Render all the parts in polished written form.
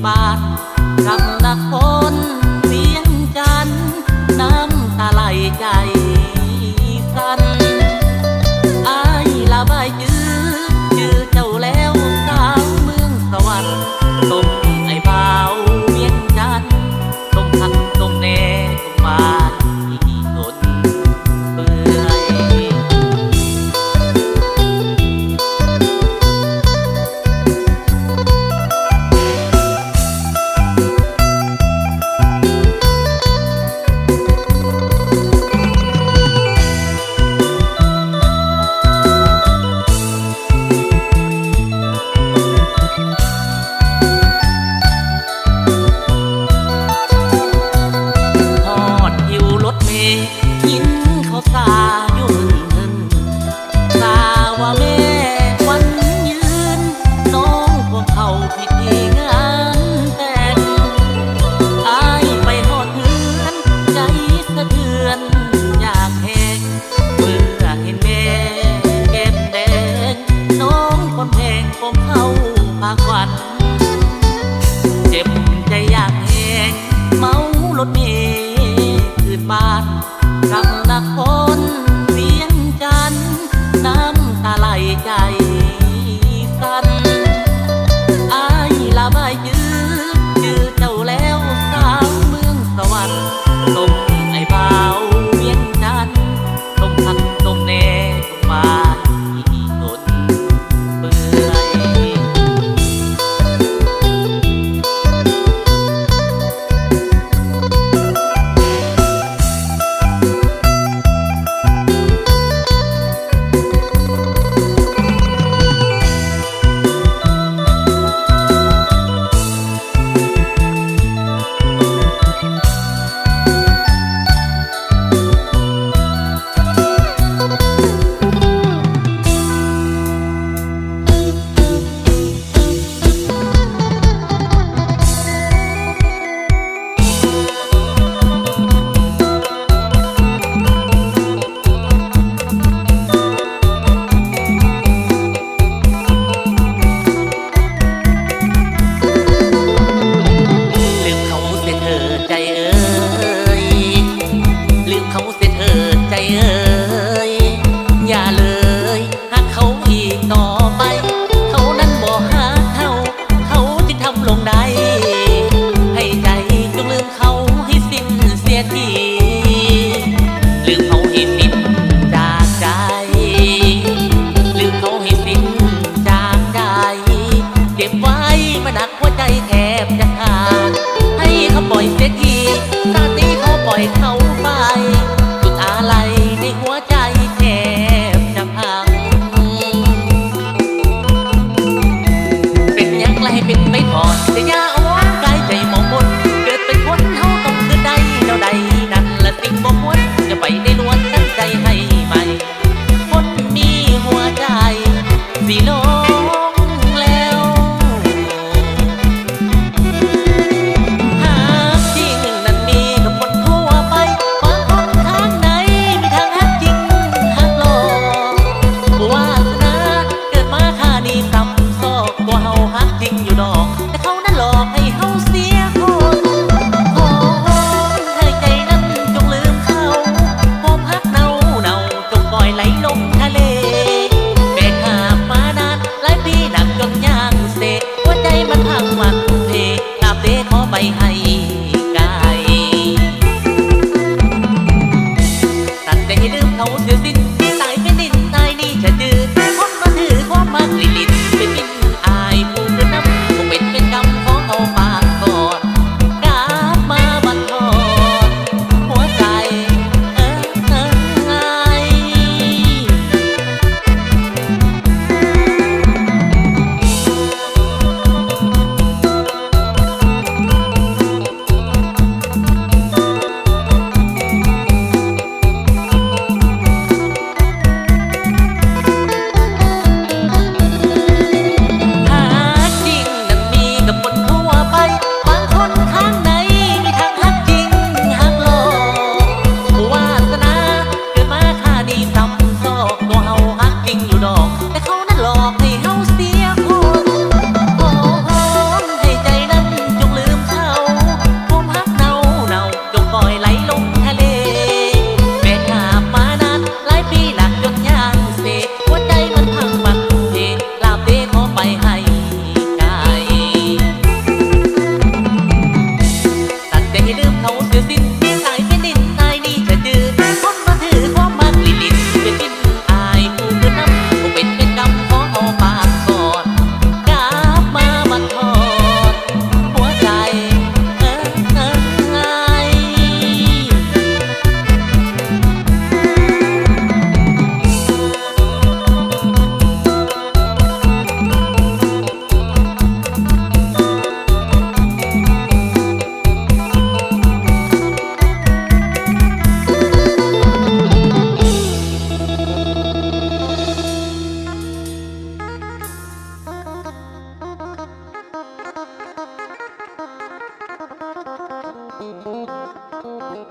บาทรำนครเวียงจันทร์น้ำตาไหลใจสั่นอายละบายจื้อเจ้าแล้วสาวเมืองสวรรค์ต้มไอ้บ่าวเวียงจันทร์ต้มผักต้มแหน่ต้มมาอีกคนเปื่อย ทอดอยู่รถเมล์กินข้าวสาอยู่หึ่นสาว่าแม่วันยืนน้องพวกเขาพิธีงานแต่งอายไปหอดเฮือนใจสะเทือนอยากแหงเมื่อเห็นแม่แก้มแดงน้องคนแพงผมเข้าพาควัน เจ็บใจอยากแหงเมารถเมล์คืนบ้านรำนครเวียงจันทร์น้ำตาไหลใจสั่นอายละบายจื้อเจ้าแล้วสาวเมืองสวรรค์ต้มไอ้บ่าวเวียงจันทร์ต้มผักต้มแหน่ต้มมาอีกคนเปื่อย ลืมเขาเสียเธอใจเอ้ยลืมเขาเสียเธอใจเอ้ยอย่าเลยหากเขาอีกต่อไปเขานั้นบ่หาเขาจึงทำลงได้ให้ใจจงลืมเขาให้สิ้นเสียทีลืมเขาให้สิ้นจากใจลืมเขาให้สิ้นจากใจเก็บไว้มาหนักหัวใจแทบจะขาด ให้เขาปล่อยเสียทีตาตีเขาปล่อยเขาไปสุดอาลัยในหัวใจแทบจะพังเป็นยังไงเป็นไม่พอจะยาอ่อนกายใจมองมนเกิดเป็นคนเฮาต้องเกิดใดเจ้าใดนั่นละสิ่งบ่ควรจะไปได้ล้วนตั้งใจให้ใหม่คนมีหัวใจสิลงแล้ว หากจริงนั้นมีกับคนทั่วไปบางคน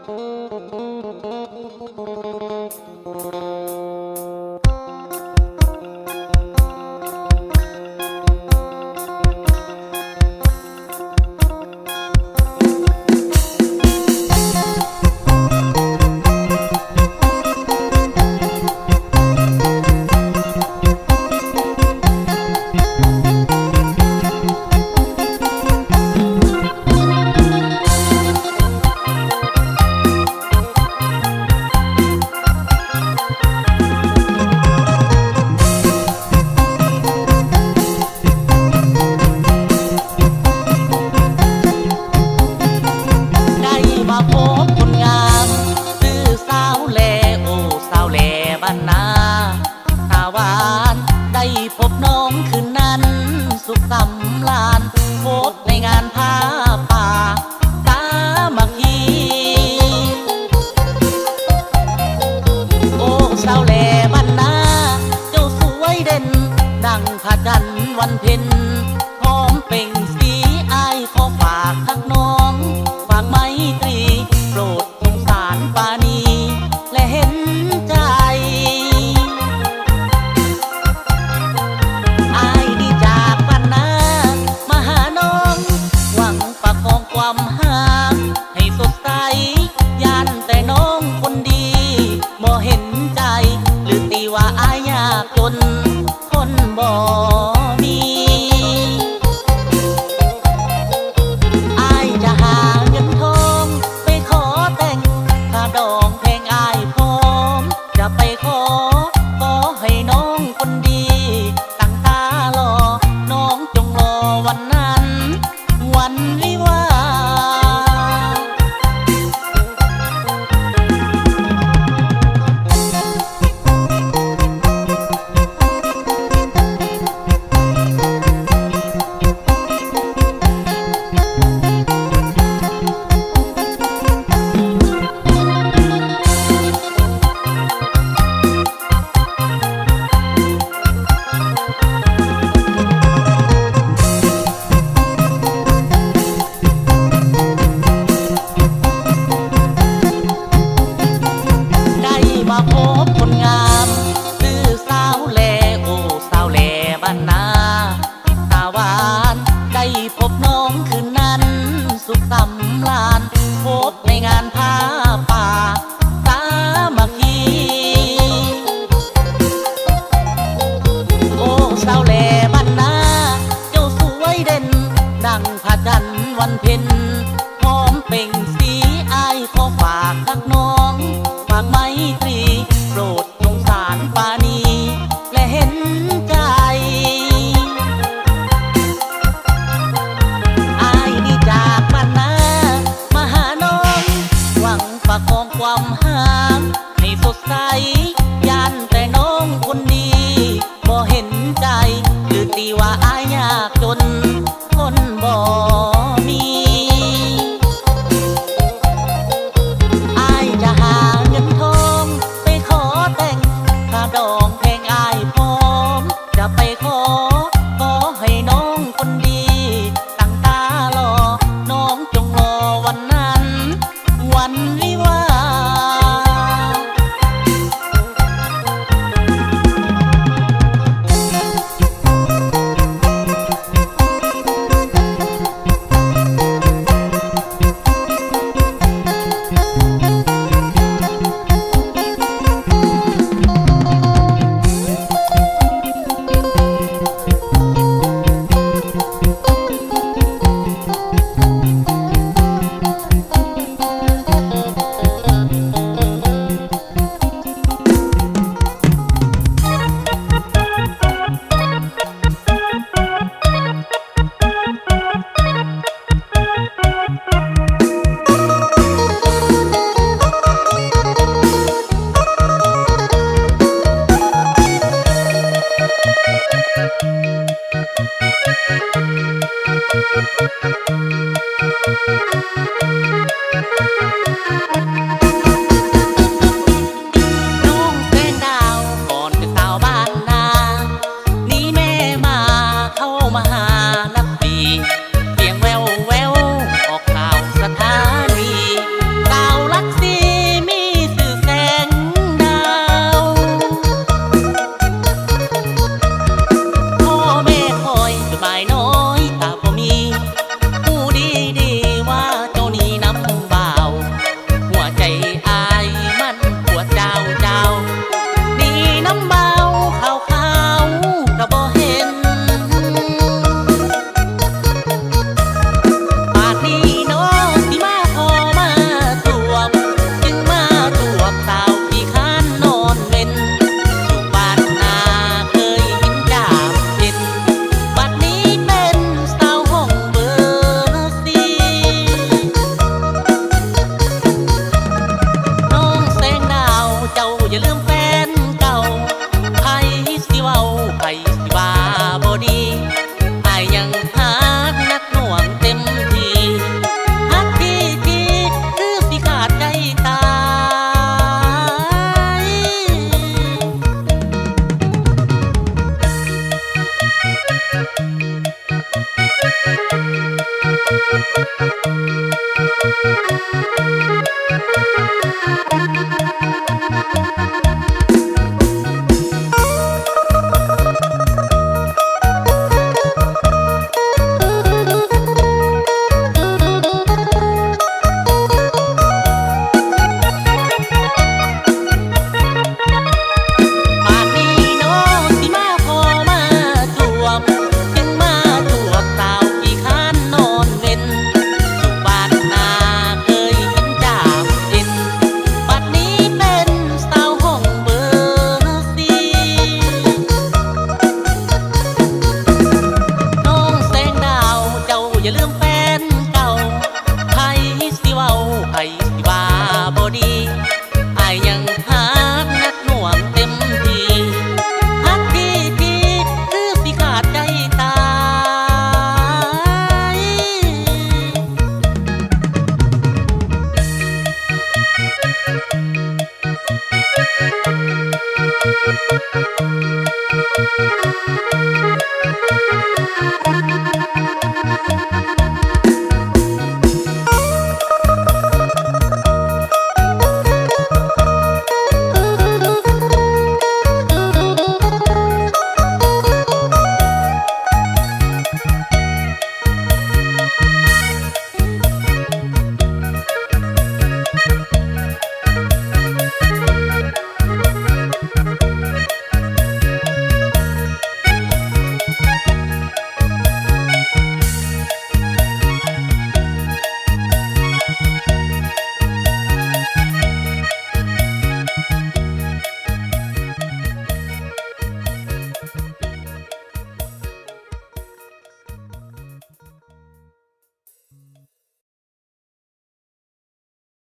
ได้มาพบคนงามชื่อสาวแลโอ้สาวแลบ้านนาตาหวานได้พบน้องคืนนั้นสุขสำราญพบในงานผ้าป่าสามัคคีโอ้สาวแลบ้านนาเจ้าสวยเด่นดังพระจันทร์วันเพ็ญพร้อมเปล่งสีอายขอฝากทักน้องฝากไมตรีโปรดสงสารปานีและเห็นใจอายนี่จากบ้านนามาหาน้องหวังประคองความห่างให้สดใสยันแต่น้องคนดีบ่เห็นใจหรือตีว่าอายยากจนคนบ่มีอายจะหาเงินทองไปขอแต่งค่าดองแพงอายพร้อมจะไปขอให้น้องคนดีตั้งตารอน้องจงรอวันนั้นวันวิวาห์ได้มาพบคนงามชื่อสาวแลโอ้สาวแลบ้านนาตาหวานได้พบน้องคืนนั้นสุขสำราญพบในงานผ้าป่าสามัคคีโอ้สาวแลบ้านนาเจ้าสวยเด่นดังพระจันทร์วันเพ็ญพร้อมเปล่งสีอายขอฝากทักน้องฝากไมตรีโปรดสงสารปานีและเห็นใจอายนี่จากบ้านนามาหาน้องหวังประคองความห่างให้สดใสยันแต่น้องคนดีบ่เห็นใจหรือตีว่าอายยากจนคนบ่มีอายจะหาเงินทองไปขอแต่งค่าดองแพงอายพร้อมจะไปขอให้น้องคนดีตั้งตารอน้องจงรอวันนั้นวันวิวาห์น้องแสงดาวก่อนเป็นสาวบ้านนานี่แม่มาเข้ามาหานับปีเสียงแววแววออกข่าวสถานีดาวลักษ ตาบ่มีผู้ดีดีว่าเจ้านี้น้ำเบาหัวใจอายมันปวดเจ้าเจ้านี่น้ำเบาขาวขาวก็บ่เห็นปากนี้น้องสิมาขอมาตรวจจึงมาตรวจสาวขี้ค้านนอนเว้นอยู่บ้านนาเคยเห็นยามเย็นบัดนี้เป็นสาวห้องเบอร์สี่น้องแสงดาวเจ้าอย่าลืมแฟนเก่าไผสิเว้าไผสิว่าบ่ดีอายยังฮักนักหน่วงเต็มที่ฮักที่คือสิขาดใจตาย ป่านนี้น้องสิมาขอมาจวบจึงมาจวบสาวขี้ค้านนอนเว้นอยู่บ้านนาเคยเห็นจามเย็นบัดนี้เป็นสาวห้องเบอร์สี่น้องแสงดาวเจ้าอย่าลืมแฟ